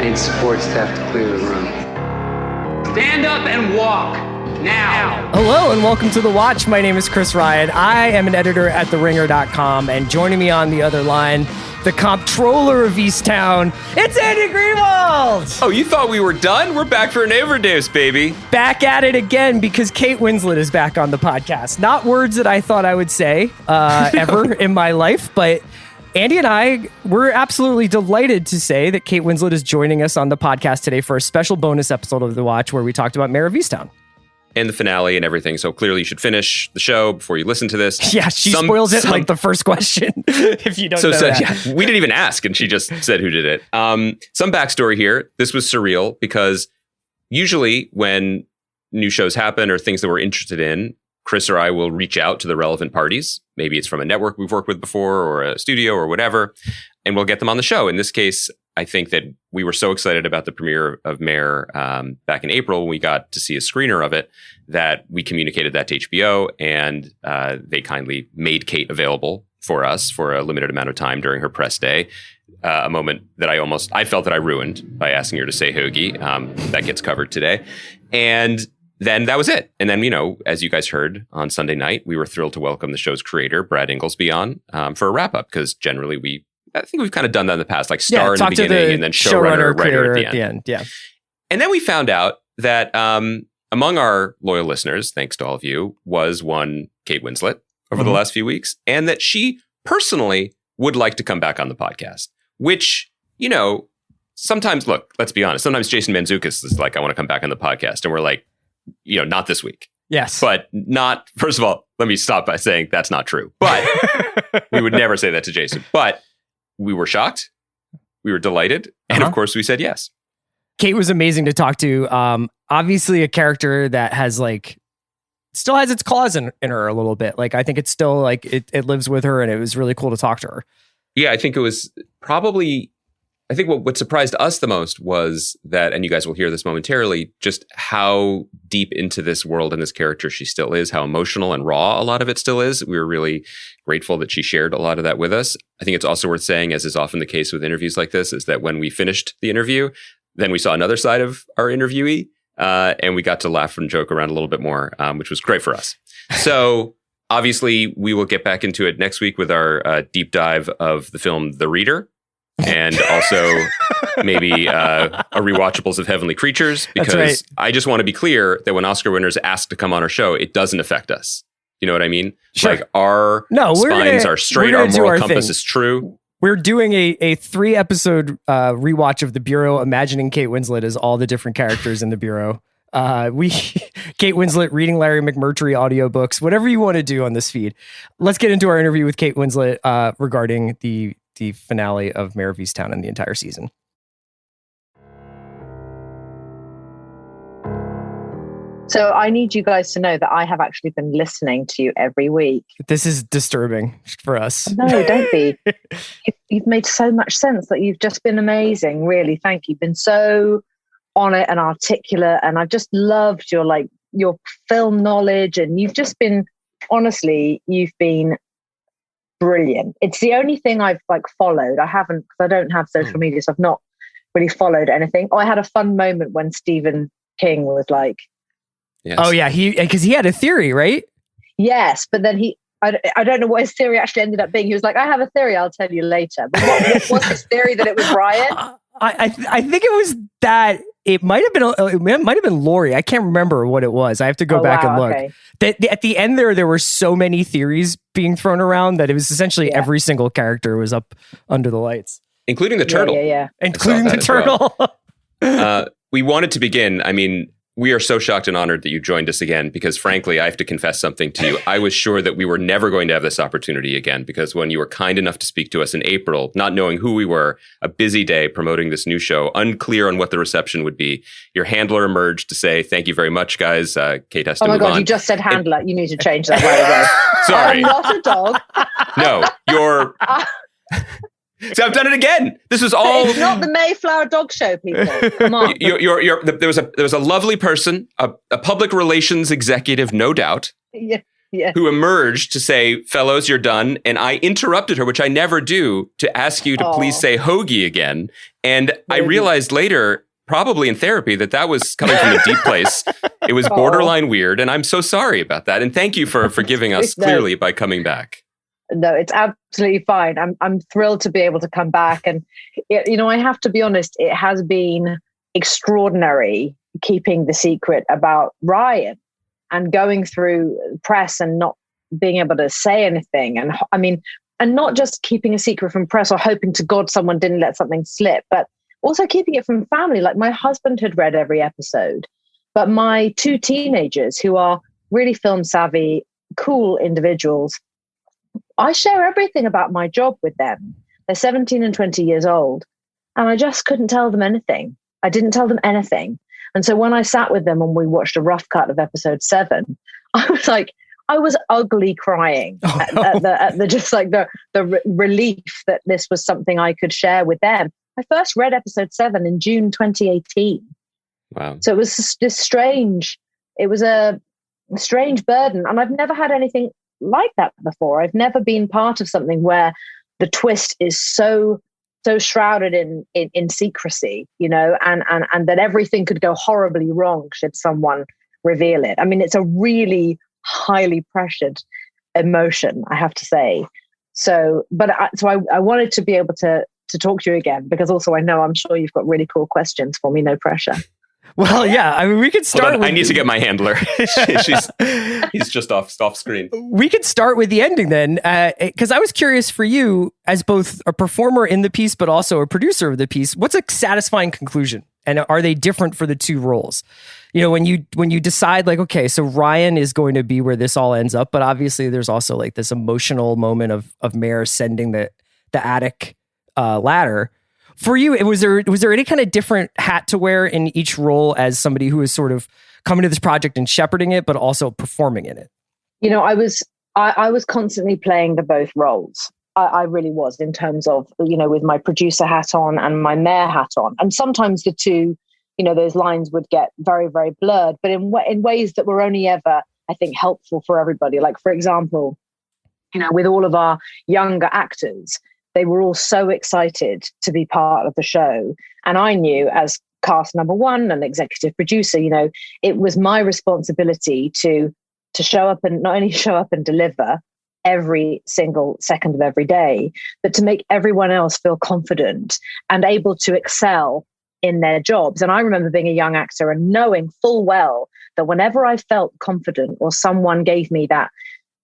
need support staff to clear the room. Stand up and walk. Now. Hello and welcome to The Watch. My name is Chris Ryan. I am an editor at TheRinger.com, and joining me on the other line, the comptroller of Easttown, it's Andy Greenwald! Oh, you thought we were done? We're back for an overdose, baby. Back at it again because Kate Winslet is back on the podcast. Not words that I thought I would say ever in my life, but Andy and I, we're absolutely delighted to say that Kate Winslet is joining us on the podcast today for a special bonus episode of The Watch where we talked about Mare of Easttown. And the finale and everything. So clearly you should finish the show before you listen to this. Yeah, she spoils it like the first question, if you don't know that. Yeah, we didn't even ask, and she just said who did it. Some backstory here. This was surreal because usually when new shows happen or things that we're interested in, Chris or I will reach out to the relevant parties. Maybe it's from a network we've worked with before or a studio or whatever, and we'll get them on the show. In this case, I think that we were so excited about the premiere of Mare back in April when we got to see a screener of it that we communicated that to HBO, and they kindly made Kate available for us for a limited amount of time during her press day. A moment that I felt that I ruined by asking her to say hoagie. That gets covered today. And then that was it. And then, as you guys heard on Sunday night, we were thrilled to welcome the show's creator, Brad Inglesby, on for a wrap-up, because generally I think we've kind of done that in the past, like star in the beginning and then showrunner, writer at the end. Yeah. And then we found out that among our loyal listeners, thanks to all of you, was one Kate Winslet over the last few weeks, and that she personally would like to come back on the podcast, which, sometimes, look, let's be honest, sometimes Jason Mantzoukas is like, I want to come back on the podcast. And we're like, not this week. Yes. But not, first of all, let me stop by saying that's not true. But we would never say that to Jason. But we were shocked. We were delighted. And of course, we said yes. Kate was amazing to talk to. Obviously, a character that has still has its claws in her a little bit. I think it's still it lives with her, and it was really cool to talk to her. Yeah, I think it was probably, I think what surprised us the most was that, and you guys will hear this momentarily, just how deep into this world and this character she still is, how emotional and raw a lot of it still is. We were really grateful that she shared a lot of that with us. I think it's also worth saying, as is often the case with interviews like this, is that when we finished the interview, then we saw another side of our interviewee, and we got to laugh and joke around a little bit more, which was great for us. So obviously, we will get back into it next week with our deep dive of the film The Reader, and also maybe a rewatchables of Heavenly Creatures, because right. I just want to be clear that when Oscar winners ask to come on our show, it doesn't affect us. You know what I mean? Sure. Our spines are straight, our moral compass is true. We're doing a 3-episode rewatch of The Bureau, imagining Kate Winslet as all the different characters in The Bureau. Kate Winslet reading Larry McMurtry audiobooks, whatever you want to do on this feed. Let's get into our interview with Kate Winslet regarding the finale of Mare of Easttown and the entire season. So I need you guys to know that I have actually been listening to you every week. This is disturbing for us. No, don't be. You've made so much sense. That you've just been amazing. Really, thank you. You've been so on it and articulate, and I've just loved your film knowledge, and you've just been, honestly, you've been brilliant. It's the only thing I've followed. I haven't, because I don't have social media, so I've not really followed anything. I had a fun moment when Stephen King was like, yes. Oh yeah, because he had a theory, right? Yes, but then I don't know what his theory actually ended up being. He was like, I have a theory, I'll tell you later. But what was his theory? That it was Ryan? I think it was that it might have been Lori. I can't remember what it was. I have to go back and look. Okay. At the end there were so many theories being thrown around that it was essentially every single character was up under the lights, including the turtle. Yeah. Including the turtle. Well. We wanted to begin. I mean, we are so shocked and honored that you joined us again, because frankly, I have to confess something to you. I was sure that we were never going to have this opportunity again, because when you were kind enough to speak to us in April, not knowing who we were, a busy day promoting this new show, unclear on what the reception would be, your handler emerged to say, thank you very much, guys. Kate has to move on. Oh my God, you just said handler. You need to change that right away. Sorry. I'm not a dog. No, you're... See, I've done it again. This was all. It's not the Mayflower Dog Show, people. Come on. There was a lovely person, a public relations executive, no doubt, Yeah. who emerged to say, fellows, you're done. And I interrupted her, which I never do, to ask you to please say hoagie again. And I realized later, probably in therapy, that was coming from a deep place. It was borderline weird. And I'm so sorry about that. And thank you for forgiving us clearly by coming back. No, it's absolutely fine. I'm thrilled to be able to come back. And, I have to be honest, it has been extraordinary keeping the secret about Ryan and going through press and not being able to say anything. And and not just keeping a secret from press or hoping to God someone didn't let something slip, but also keeping it from family. Like my husband had read every episode, but my two teenagers who are really film savvy, cool individuals, I share everything about my job with them. They're 17 and 20 years old, and I just couldn't tell them anything. I didn't tell them anything. And so when I sat with them and we watched a rough cut of episode 7, I was ugly crying at the relief that this was something I could share with them. I first read episode 7 in June 2018. Wow. So it was it was a strange burden. And I've never had anything like that before. I've never been part of something where the twist is so shrouded in secrecy, and that everything could go horribly wrong should someone reveal it. I mean, it's a really highly pressured emotion, I have to say. So I wanted to be able to talk to you again, because also I'm sure you've got really cool questions for me. No pressure. Well, yeah. I mean, we could start. I need to get my handler. He's just off screen. We could start with the ending then, because I was curious for you, as both a performer in the piece but also a producer of the piece. What's a satisfying conclusion, and are they different for the two roles? When you decide, like, okay, so Ryan is going to be where this all ends up, but obviously there's also like this emotional moment of Mare ascending the attic ladder. For you, was there any kind of different hat to wear in each role as somebody who is sort of coming to this project and shepherding it, but also performing in it? I was constantly playing the both roles. I really was, in terms of, with my producer hat on and my Mare hat on. And sometimes the two, those lines would get very, very blurred, but in ways that were only ever, I think, helpful for everybody. Like, for example, with all of our younger actors, they were all so excited to be part of the show. And I knew, as cast number 1 and executive producer, it was my responsibility to show up, and not only show up and deliver every single second of every day, but to make everyone else feel confident and able to excel in their jobs. And I remember being a young actor and knowing full well that whenever I felt confident, or someone gave me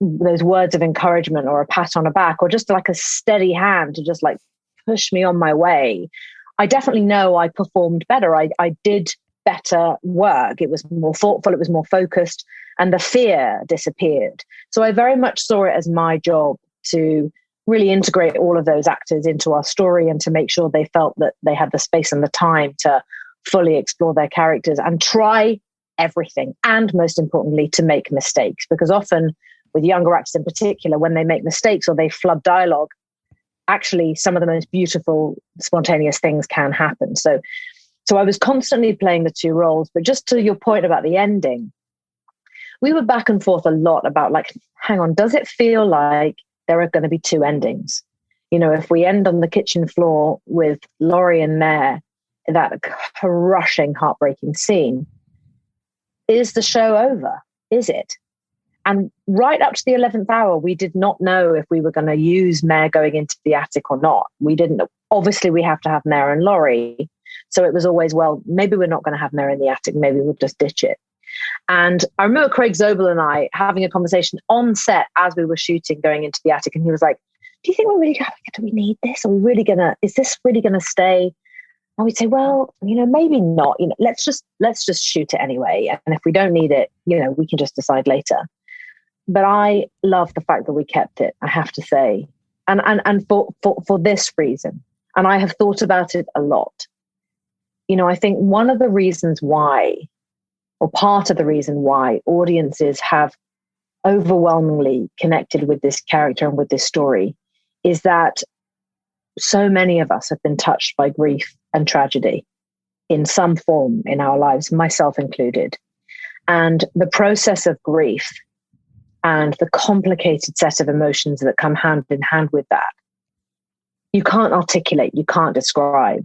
those words of encouragement, or a pat on the back, or just like a steady hand to just like push me on my way, I definitely know I performed better. I did better work. It was more thoughtful, it was more focused, and the fear disappeared. So I very much saw it as my job to really integrate all of those actors into our story, and to make sure they felt that they had the space and the time to fully explore their characters and try everything. And most importantly, to make mistakes, because often with younger actors in particular, when they make mistakes or they flub dialogue, actually some of the most beautiful, spontaneous things can happen. So I was constantly playing the two roles. But just to your point about the ending, we were back and forth a lot about, like, hang on, does it feel like there are going to be two endings? If we end on the kitchen floor with Laurie and Mare, that crushing, heartbreaking scene, is the show over? Is it? And right up to the 11th hour, we did not know if we were going to use Mare going into the attic or not. We didn't know. Obviously, we have to have Mare and Laurie. So it was always, well, maybe we're not going to have Mare in the attic. Maybe we'll just ditch it. And I remember Craig Zobel and I having a conversation on set as we were shooting, going into the attic. And he was like, do you think do we need this? Is this really going to stay? And we'd say, well, maybe not. Let's just shoot it anyway. And if we don't need it, we can just decide later. But I love the fact that we kept it, I have to say. And for this reason. And I have thought about it a lot. I think one of the reasons why, or part of the reason why, audiences have overwhelmingly connected with this character and with this story is that so many of us have been touched by grief and tragedy in some form in our lives, myself included. And the process of grief and the complicated set of emotions that come hand in hand with that, you can't articulate, you can't describe.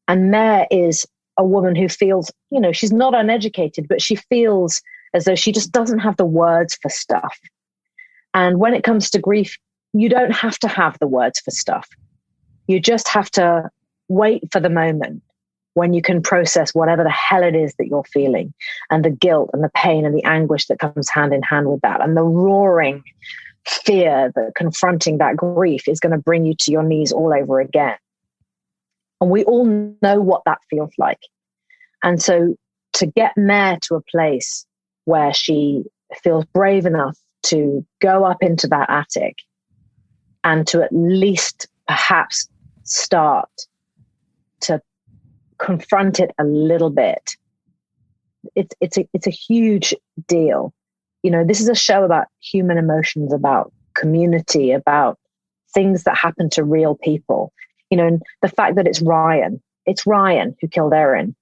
And Mare is a woman who feels, she's not uneducated, but she feels as though she just doesn't have the words for stuff. And when it comes to grief, you don't have to have the words for stuff. You just have to wait for the moment when you can process whatever the hell it is that you're feeling, and the guilt and the pain and the anguish that comes hand in hand with that, and the roaring fear that confronting that grief is going to bring you to your knees all over again. And we all know what that feels like. And so to get Mare to a place where she feels brave enough to go up into that attic and to at least perhaps start to confront it a little bit, it's a huge deal. This is a show about human emotions, about community, about things that happen to real people. And the fact that it's Ryan who killed Erin.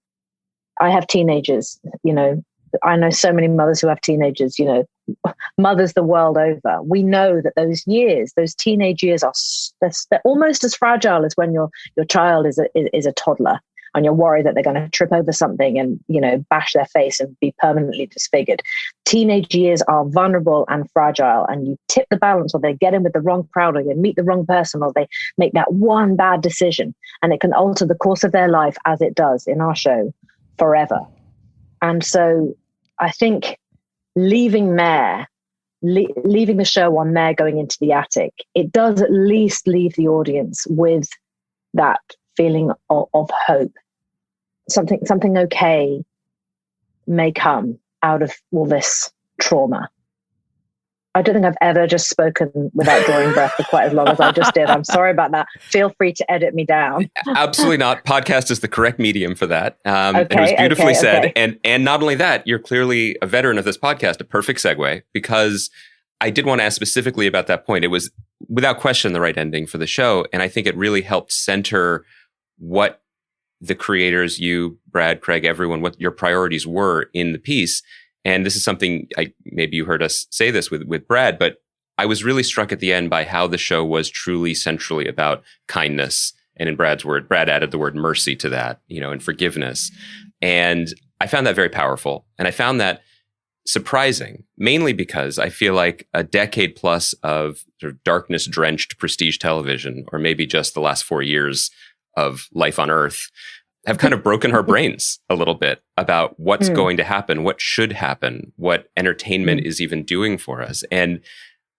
I have teenagers, I know so many mothers who have teenagers, mothers the world over. We know that those teenage years they're almost as fragile as when your child is a toddler, and you're worried that they're going to trip over something and, bash their face and be permanently disfigured. Teenage years are vulnerable and fragile, and you tip the balance, or they get in with the wrong crowd, or they meet the wrong person, or they make that one bad decision, and it can alter the course of their life, as it does in our show, forever. And so I think leaving the show on Mare going into the attic, it does at least leave the audience with that feeling of hope. Something okay may come out of all this trauma. I don't think I've ever just spoken without drawing breath for quite as long as I just did. I'm sorry about that. Feel free to edit me down. Absolutely not. Podcast is the correct medium for that. It was beautifully said. Okay. And not only that, you're clearly a veteran of this podcast, a perfect segue, because I did want to ask specifically about that point. It was without question the right ending for the show. And I think it really helped center what the creators, you, Brad, Craig, everyone, what your priorities were in the piece. And this is something, maybe you heard us say this with Brad, but I was really struck at the end by how the show was truly centrally about kindness. And in Brad's word, Brad added the word mercy to that, and forgiveness. And I found that very powerful. And I found that surprising, mainly because I feel like a decade plus of sort of darkness-drenched prestige television, or maybe just the last 4 years of life on Earth, have kind of broken our brains a little bit about what's going to happen, what should happen, what entertainment is even doing for us. And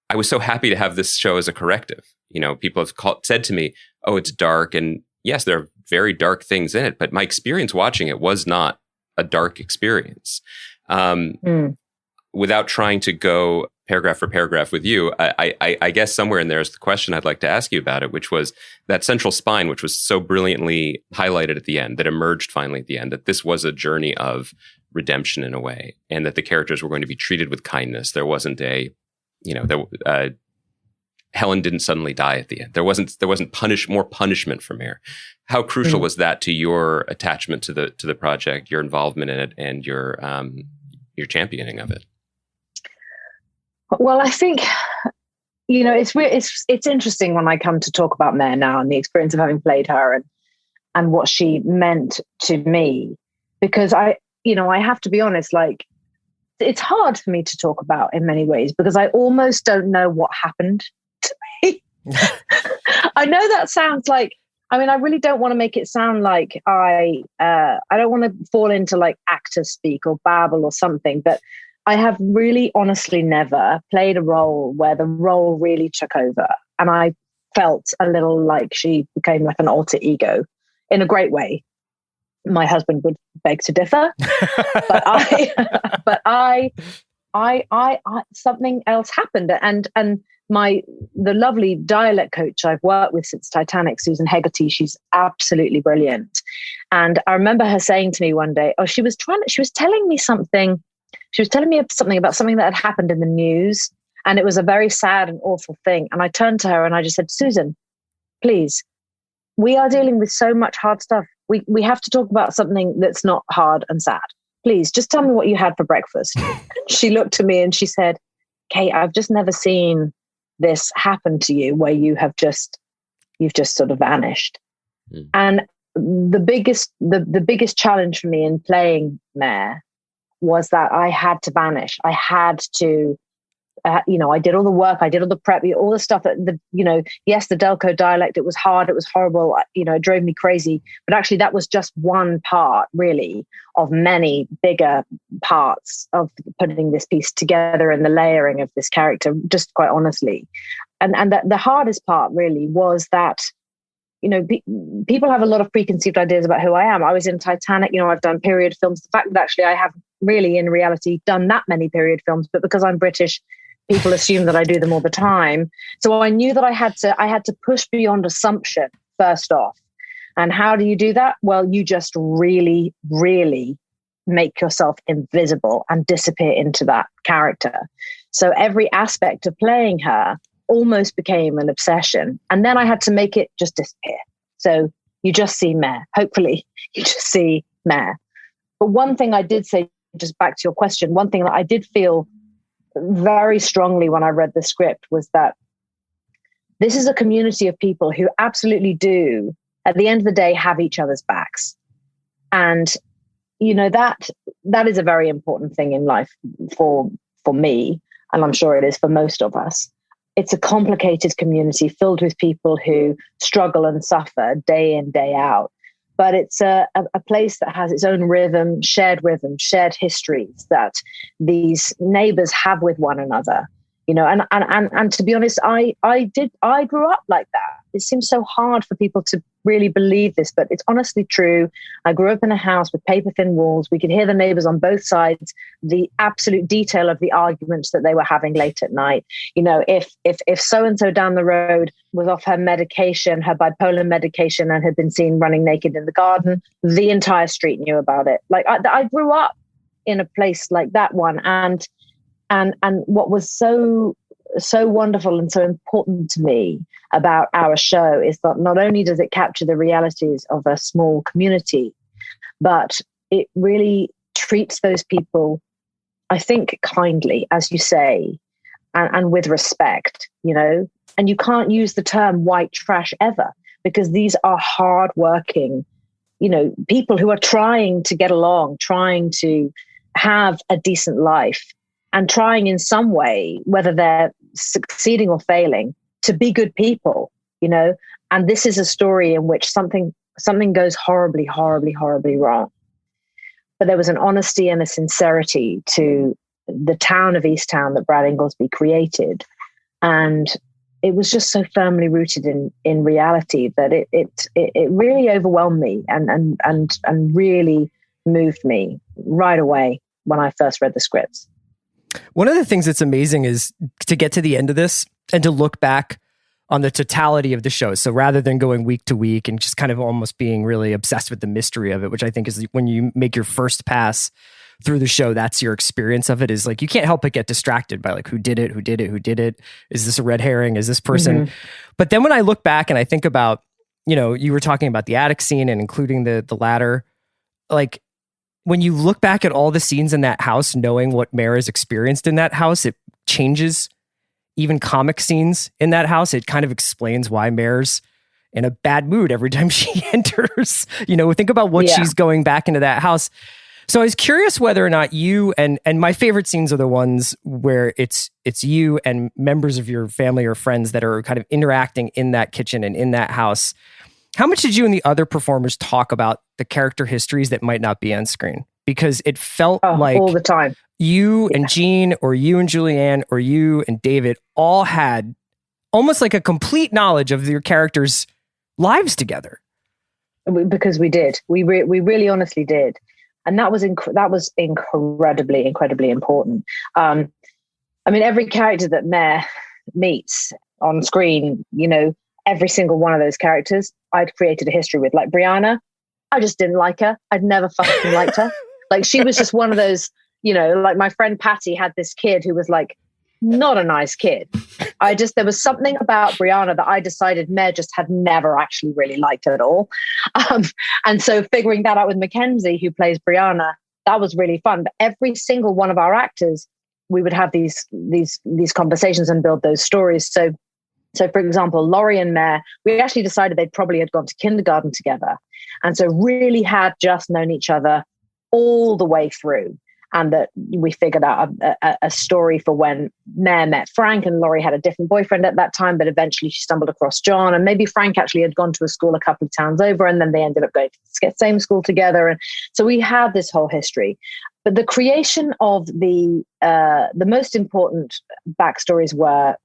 I was so happy to have this show as a corrective. People have said to me, oh, it's dark. And yes, there are very dark things in it, but my experience watching it was not a dark experience. Without trying to go paragraph for paragraph with you, I guess somewhere in there is the question I'd like to ask you about it, which was that central spine, which was so brilliantly highlighted at the end, that emerged finally at the end, that this was a journey of redemption in a way, and that the characters were going to be treated with kindness. There wasn't Helen didn't suddenly die at the end. There wasn't more punishment for Mare. How crucial was that to your attachment to the project, your involvement in it, and your championing of it? Well, I think, it's interesting when I come to talk about Mare now and the experience of having played her and what she meant to me, because I have to be honest, like, it's hard for me to talk about in many ways because I almost don't know what happened to me. I know that sounds like, I really don't want to make it sound like I don't want to fall into like actor speak or babble or something, but I have really honestly never played a role where the role really took over. And I felt a little like she became like an alter ego in a great way. My husband would beg to differ, but I something else happened. And the lovely dialect coach I've worked with since Titanic, Susan Hegarty, she's absolutely brilliant. And I remember her saying to me one day, she was telling me something. She was telling me something about something that had happened in the news, and it was a very sad and awful thing. And I turned to her and I just said, Susan, please, we are dealing with so much hard stuff. We have to talk about something that's not hard and sad. Please, just tell me what you had for breakfast. She looked at me and she said, Kate, I've just never seen this happen to you where you've just sort of vanished. And the biggest challenge for me in playing Mare was that I had to vanish. I had to, I did all the work, I did all the prep, all the stuff that yes, the Delco dialect, it was hard, it was horrible, it drove me crazy. But actually that was just one part really of many bigger parts of putting this piece together and the layering of this character, just quite honestly. And the hardest part really was that, people have a lot of preconceived ideas about who I am. I was in Titanic, I've done period films. The fact that actually I have really in reality done that many period films, but because I'm British, people assume that I do them all the time. So I knew that I had to push beyond assumption first off. And how do you do that? Well, you just really, really make yourself invisible and disappear into that character. So every aspect of playing her almost became an obsession. And then I had to make it just disappear. So you just see Mare. Hopefully you just see Mare. But one thing I did say, just back to your question, one thing that I did feel very strongly when I read the script was that this is a community of people who absolutely do, at the end of the day, have each other's backs. And, that is a very important thing in life for me. And I'm sure it is for most of us. It's a complicated community filled with people who struggle and suffer day in, day out. But it's a place that has its own rhythm, shared histories that these neighbors have with one another. And to be honest, I grew up like that. It seems so hard for people to really believe this, but it's honestly true. I grew up in a house with paper thin walls. We could hear the neighbors on both sides, the absolute detail of the arguments that they were having late at night. If so-and-so down the road was off her medication, her bipolar medication, and had been seen running naked in the garden, the entire street knew about it. Like I grew up in a place like that one. And what was so wonderful and so important to me about our show is that not only does it capture the realities of a small community, but it really treats those people, I think, kindly, as you say, and with respect, and you can't use the term white trash ever, because these are hardworking, people who are trying to get along, trying to have a decent life, and trying in some way, whether they're succeeding or failing, to be good people, and this is a story in which something goes horribly, horribly, horribly wrong. But there was an honesty and a sincerity to the town of Easttown that Brad Inglesby created. And it was just so firmly rooted in reality that it really overwhelmed me and really moved me right away when I first read the scripts. One of the things that's amazing is to get to the end of this and to look back on the totality of the show. So rather than going week to week and just kind of almost being really obsessed with the mystery of it, which I think is when you make your first pass through the show, that's your experience of it, is like, you can't help but get distracted by like, who did it? Is this a red herring? Is this person? Mm-hmm. But then when I look back and I think about, you were talking about the attic scene and including the ladder, like, when you look back at all the scenes in that house, knowing what Mare has experienced in that house, it changes even comic scenes in that house. It kind of explains why Mare's in a bad mood every time she enters. Think about what she's going back into that house. So I was curious whether or not you, and my favorite scenes are the ones where it's you and members of your family or friends that are kind of interacting in that kitchen and in that house. How much did you and the other performers talk about the character histories that might not be on screen? Because it felt like all the time. You and Jean, or you and Julianne, or you and David all had almost like a complete knowledge of your characters' lives together. Because we did. We really honestly did. And that was incredibly, incredibly important. Every character that Mare meets on screen, every single one of those characters, I'd created a history with. Like Brianna, I just didn't like her. I'd never fucking liked her. Like, she was just one of those, like my friend Patty had this kid who was like, not a nice kid. There was something about Brianna that I decided Mare just had never actually really liked at all. And so figuring that out with Mackenzie, who plays Brianna, that was really fun. But every single one of our actors we would have these conversations and build those stories. So for example, Laurie and Mare, we actually decided they probably had gone to kindergarten together. And so really had just known each other all the way through. And that we figured out a story for when Mare met Frank, and Laurie had a different boyfriend at that time, but eventually she stumbled across John, and maybe Frank actually had gone to a school a couple of towns over, and then they ended up going to the same school together. And so we had this whole history. But the creation of the most important backstories were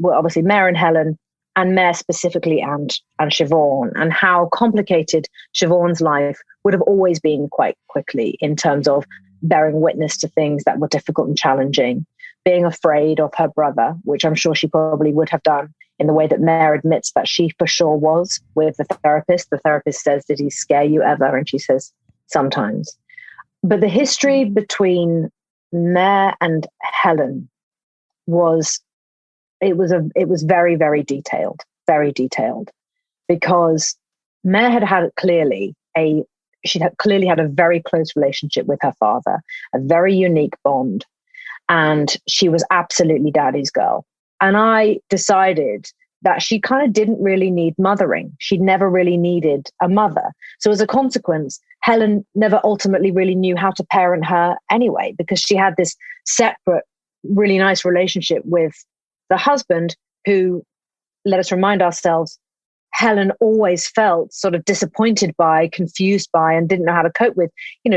obviously Mare and Helen, and Mare specifically, and Siobhan, and how complicated Siobhan's life would have always been quite quickly in terms of bearing witness to things that were difficult and challenging, being afraid of her brother, which I'm sure she probably would have done in the way that Mare admits that she for sure was with the therapist. The therapist says, "Did he scare you ever?" And she says, "Sometimes." But the history between Mare and Helen was very, very detailed, because Mare had clearly had a very close relationship with her father, a very unique bond, and she was absolutely daddy's girl. And I decided that she kind of didn't really need mothering. She'd never really needed a mother. So as a consequence, Helen never ultimately really knew how to parent her anyway, because she had this separate, really nice relationship with the husband who, let us remind ourselves, Helen always felt sort of disappointed by, confused by, and didn't know how to cope with.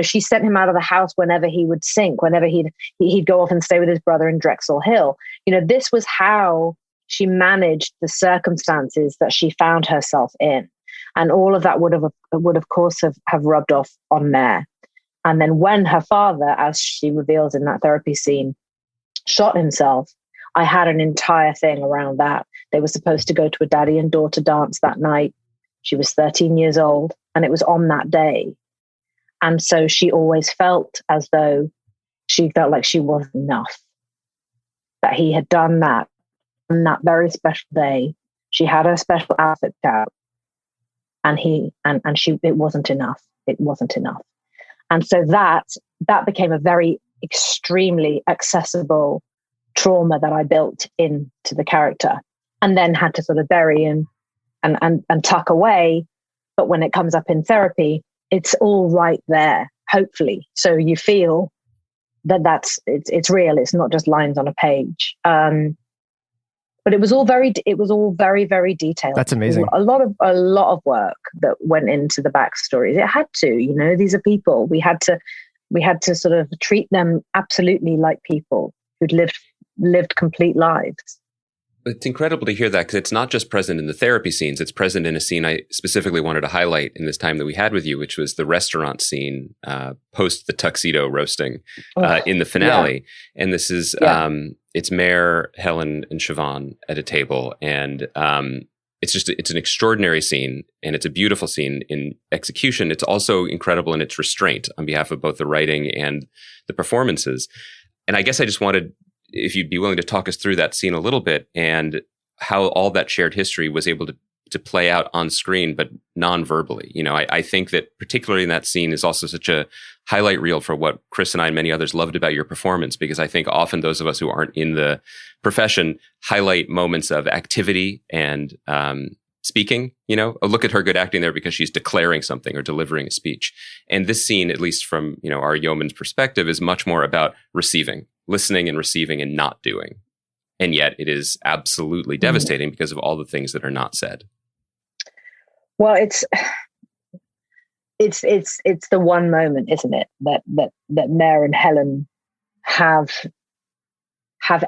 She sent him out of the house whenever he would sink, whenever he'd go off and stay with his brother in Drexel Hill. This was how she managed the circumstances that she found herself in. And all of that would of course have rubbed off on Mare. And then when her father, as she reveals in that therapy scene, shot himself, I had an entire thing around that. They were supposed to go to a daddy and daughter dance that night. She was 13 years old, and it was on that day. And so she always felt as though she felt like she wasn't enough, that he had done that on that very special day. She had her special outfit out, and it wasn't enough. It wasn't enough. And so that became a very extremely accessible trauma that I built into the character, and then had to sort of bury and tuck away. But when it comes up in therapy, it's all right there, hopefully. So you feel that it's real. It's not just lines on a page. But it was all very, very detailed. That's amazing. A lot of work that went into the backstories. It had to, these are people. We had to sort of treat them absolutely like people who'd lived complete lives. It's incredible to hear that, because it's not just present in the therapy scenes. It's present in a scene I specifically wanted to highlight in this time that we had with you, which was the restaurant scene post the tuxedo roasting in the finale. Yeah. And this is, it's Mare, Helen, and Siobhan at a table. And it's an extraordinary scene, and it's a beautiful scene in execution. It's also incredible in its restraint on behalf of both the writing and the performances. And I guess I just wanted, if you'd be willing to talk us through that scene a little bit, and how all that shared history was able to play out on screen, but non-verbally. I think that particularly in that scene is also such a highlight reel for what Chris and I and many others loved about your performance, because I think often those of us who aren't in the profession highlight moments of activity and speaking. Look at her good acting there because she's declaring something or delivering a speech. And this scene, at least from our yeoman's perspective, is much more about receiving. Listening and receiving and not doing. And yet it is absolutely devastating because of all the things that are not said. Well, it's the one moment, isn't it, that Mare and Helen have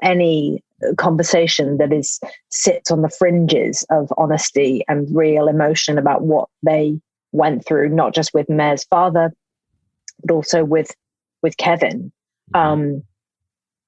any conversation that sits on the fringes of honesty and real emotion about what they went through, not just with Mare's father, but also with Kevin.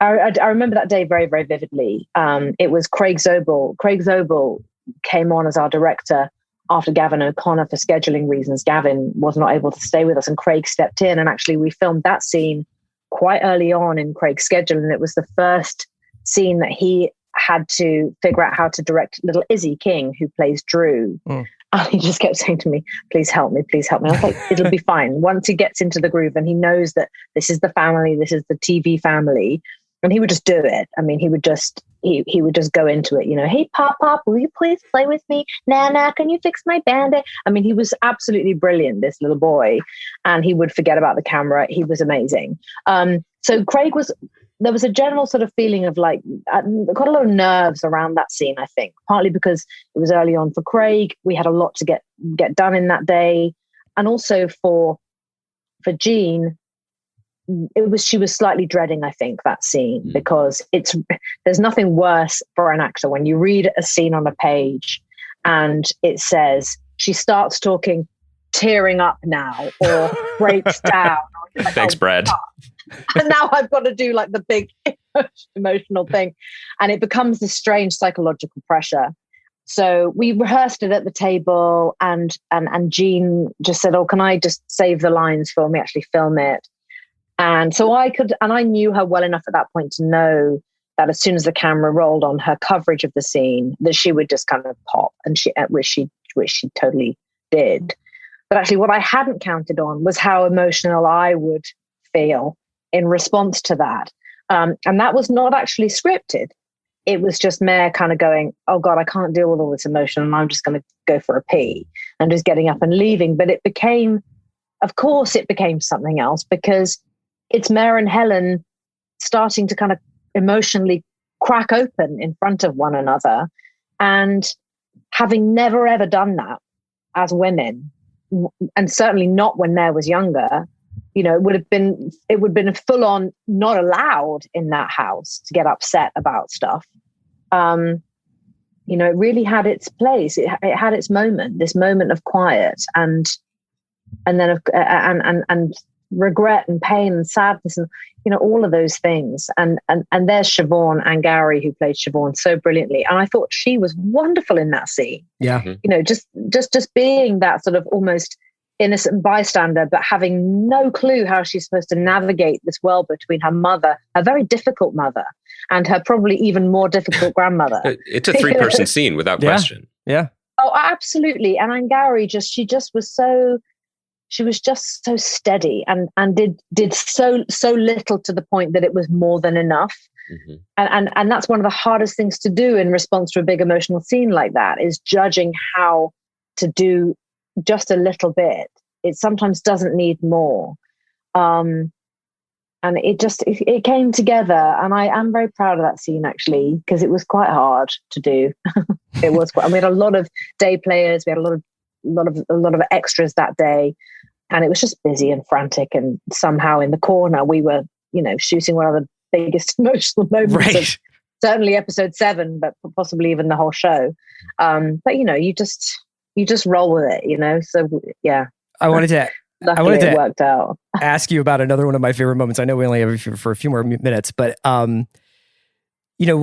I remember that day very, very vividly. It was Craig Zobel. Craig Zobel came on as our director after Gavin O'Connor for scheduling reasons. Gavin was not able to stay with us, and Craig stepped in. And actually, we filmed that scene quite early on in Craig's schedule, and it was the first scene that he had to figure out how to direct little Izzy King, who plays Drew. And he just kept saying to me, please help me, please help me. I was like, it'll be fine. Once he gets into the groove and he knows that this is the family, this is the TV family, And he would just do it. I mean, he would just go into it, hey, Pop, will you please play with me? Nana, can you fix my Band-Aid? I mean, he was absolutely brilliant, this little boy, and he would forget about the camera. He was amazing. So there was a general sort of feeling of like, quite a lot of nerves around that scene, I think, partly because it was early on for Craig. We had a lot to get done in that day. And also for Jean, she was slightly dreading, I think, that scene, because there's nothing worse for an actor when you read a scene on a page and it says she starts talking, tearing up now, or breaks down. Like, Thanks, Brad. God. And now I've got to do like the big emotional thing, and it becomes this strange psychological pressure. So we rehearsed it at the table, and Jean just said, "Oh, can I just save the lines for me? Actually, film it." And so I knew her well enough at that point to know that as soon as the camera rolled on her coverage of the scene, that she would just kind of pop, and which she totally did. But actually, what I hadn't counted on was how emotional I would feel in response to that. And that was not actually scripted. It was just Mare kind of going, "Oh God, I can't deal with all this emotion, and I'm just going to go for a pee," and just getting up and leaving. But it became something else, because it's Mare and Helen starting to kind of emotionally crack open in front of one another. And having never, ever done that as women, and certainly not when Mare was younger, it would have been a full on not allowed in that house to get upset about stuff. It really had its place. It had its moment, this moment of quiet and then and regret and pain and sadness and all of those things. And there's Siobhan Angari, who played Siobhan so brilliantly, and I thought she was wonderful in that scene. Yeah. Just being that sort of almost innocent bystander, but having no clue how she's supposed to navigate this world between her mother, her very difficult mother, and her probably even more difficult grandmother. It's a 3-person scene without question. Yeah. Oh, absolutely. And Angari she was just so steady and did so little to the point that it was more than enough. Mm-hmm. And that's one of the hardest things to do in response to a big emotional scene like that, is judging how to do just a little bit. It sometimes doesn't need more. And it came together, and I am very proud of that scene, actually, because it was quite hard to do. It was and we had a lot of day players, we had a lot of extras that day, and it was just busy and frantic, and somehow in the corner we were shooting one of the biggest emotional moments of certainly episode 7, but possibly even the whole show. But you just roll with it, so yeah. I wanted to it worked out. Ask you about another one of my favorite moments. I know we only have you for a few more minutes, but when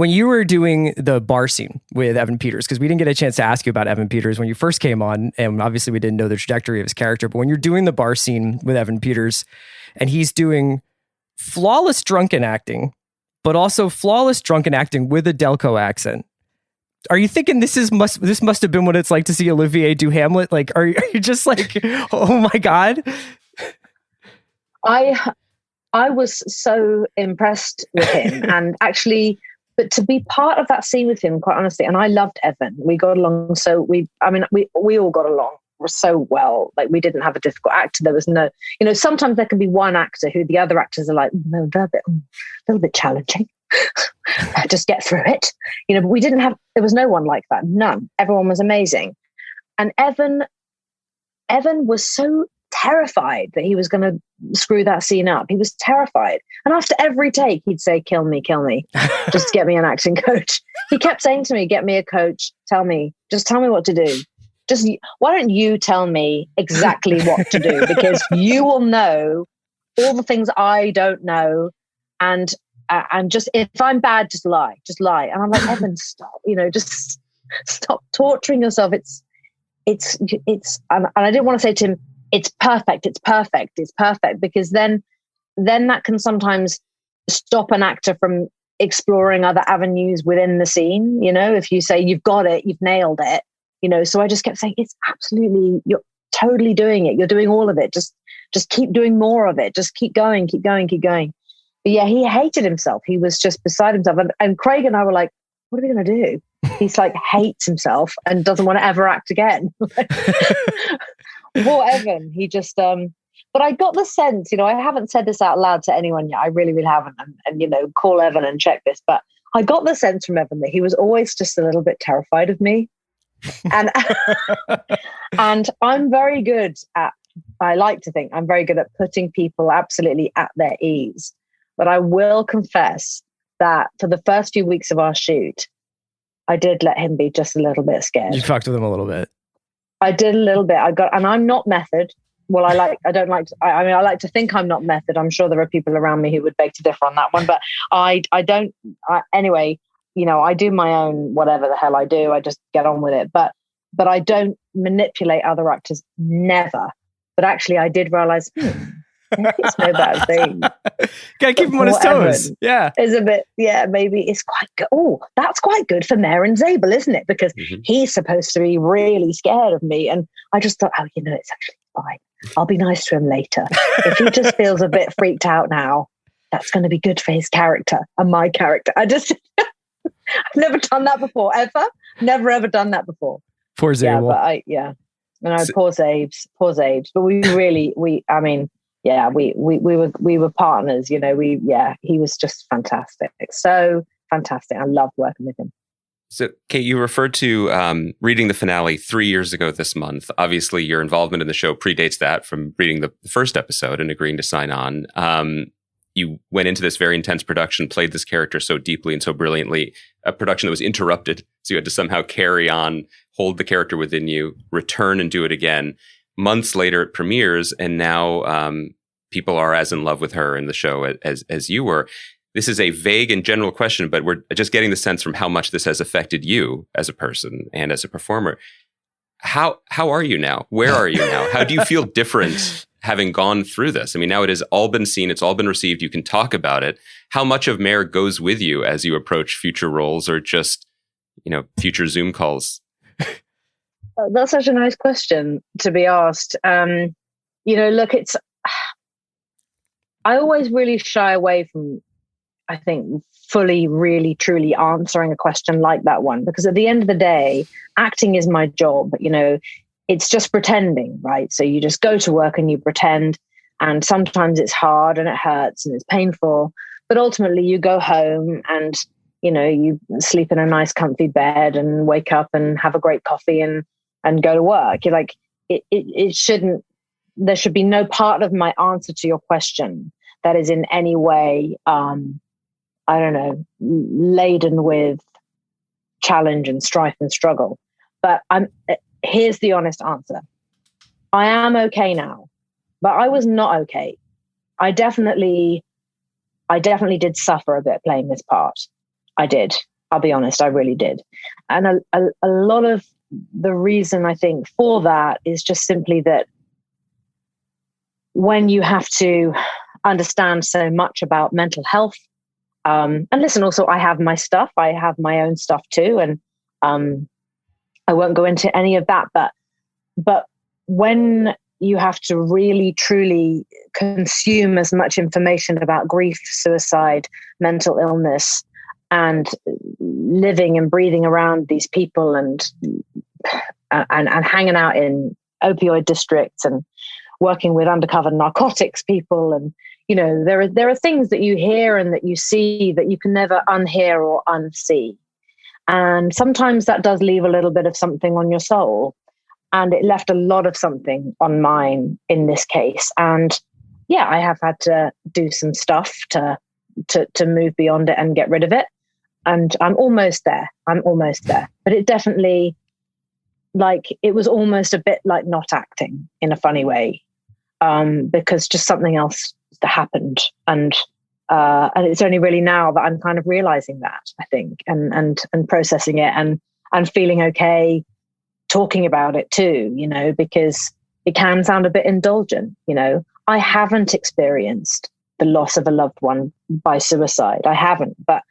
you were doing the bar scene with Evan Peters, because we didn't get a chance to ask you about Evan Peters when you first came on, and obviously we didn't know the trajectory of his character, but when you're doing the bar scene with Evan Peters and he's doing flawless drunken acting, but also flawless drunken acting with a Delco accent, are you thinking this must have been what it's like to see Olivier do Hamlet? Like, are you just like, oh my God? I was so impressed with him, and actually, but to be part of that scene with him, quite honestly, and I loved Evan. We got along we all got along so well. Like, we didn't have a difficult actor. There was no, sometimes there can be one actor who the other actors are like, no, they're a little bit challenging. Just get through it, but we didn't have. There was no one like that. None. Everyone was amazing, and Evan was so terrified that he was going to screw that scene up. He was terrified, and after every take, he'd say, "Kill me, just get me an acting coach." He kept saying to me, "Get me a coach. Just tell me what to do. Just why don't you tell me exactly what to do, because you will know all the things I don't know, and just, if I'm bad, just lie. And I'm like, Evan, stop, just stop torturing yourself. It's, and I didn't want to say to him, it's perfect, because then that can sometimes stop an actor from exploring other avenues within the scene. If you say, you've got it, you've nailed it, so I just kept saying, it's absolutely, you're totally doing it. You're doing all of it. Just keep doing more of it. Just keep going. But yeah, he hated himself. He was just beside himself. And Craig and I were like, what are we going to do? He's like hates himself and doesn't want to ever act again. Poor Evan. He just, but I got the sense, I haven't said this out loud to anyone yet. I really, really haven't. And call Evan and check this. But I got the sense from Evan that he was always just a little bit terrified of me. And, and I'm very good at, I like to think I'm very good at putting people absolutely at their ease. But I will confess that for the first few weeks of our shoot, I did let him be just a little bit scared. You fucked with him a little bit. I did a little bit. And I'm not method. Well, I like to think I'm not method. I'm sure there are people around me who would beg to differ on that one, but anyway, I do my own, whatever the hell I do. I just get on with it. But I don't manipulate other actors. Never. But actually I did realize, it's no bad thing. Gotta keep him on his toes. Yeah. Is a bit, maybe it's quite good. Oh, that's quite good for Mare and Zabel, isn't it? Because he's supposed to be really scared of me. And I just thought, it's actually fine. I'll be nice to him later. If he just feels a bit freaked out now, that's going to be good for his character and my character. I've never done that before, ever. Never, ever done that before. Poor Zabel. Poor Zabes. But we were partners, he was just fantastic. So fantastic. I loved working with him. So, Kate, you referred to reading the finale 3 years ago this month. Obviously, your involvement in the show predates that from reading the first episode and agreeing to sign on. You went into this very intense production, played this character so deeply and so brilliantly, a production that was interrupted. So you had to somehow carry on, hold the character within you, return and do it again. Months later, it premieres, and now people are as in love with her in the show as you were. This is a vague and general question, but we're just getting the sense from how much this has affected you as a person and as a performer. How are you now? Where are you now? How do you feel different having gone through this? I mean, now it has all been seen. It's all been received. You can talk about it. How much of Mare goes with you as you approach future roles or just, future Zoom calls? That's such a nice question to be asked. Look, I always really shy away from, I think, fully, really, truly answering a question like that one, because at the end of the day, acting is my job. It's just pretending, right? So you just go to work and you pretend, and sometimes it's hard and it hurts and it's painful, but ultimately you go home and, you sleep in a nice comfy bed and wake up and have a great coffee and go to work. You're like, it shouldn't, there should be no part of my answer to your question that is in any way, laden with challenge and strife and struggle. But here's the honest answer. I am okay now, but I was not okay. I definitely did suffer a bit playing this part. I did. I'll be honest, I really did. And a lot of the reason I think for that is just simply that when you have to understand so much about mental health, and listen, also I have my stuff, I have my own stuff too. And I won't go into any of that, but when you have to really, truly consume as much information about grief, suicide, mental illness, and living and breathing around these people and hanging out in opioid districts and working with undercover narcotics people, and there are things that you hear and that you see that you can never unhear or unsee, and sometimes that does leave a little bit of something on your soul, and it left a lot of something on mine in this case. And yeah, I have had to do some stuff to move beyond it and get rid of it. And I'm almost there. But it definitely, it was almost a bit like not acting in a funny way, because just something else happened. And it's only really now that I'm kind of realizing that, I think, and processing it and feeling okay talking about it too, because it can sound a bit indulgent. I haven't experienced the loss of a loved one by suicide. I haven't, but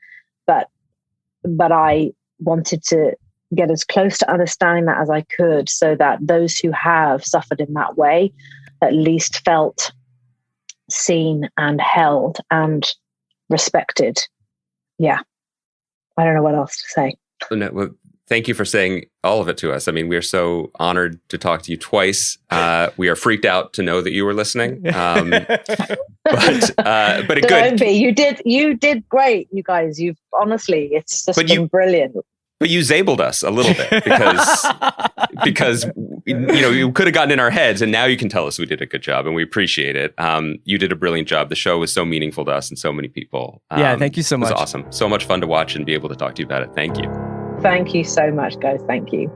I wanted to get as close to understanding that as I could, so that those who have suffered in that way at least felt seen and held and respected. Yeah. I don't know what else to say. No, well, thank you for saying all of it to us. I mean, we're so honored to talk to you twice. We are freaked out to know that you were listening. But it Don't good. be. You did great, you guys. You've honestly, it's just been brilliant. But you zabled us a little bit because you could have gotten in our heads, and now you can tell us we did a good job, and we appreciate it. You did a brilliant job. The show was so meaningful to us and so many people. Yeah, thank you so much. It was awesome. So much fun to watch and be able to talk to you about it. Thank you. Thank you so much, guys. Thank you.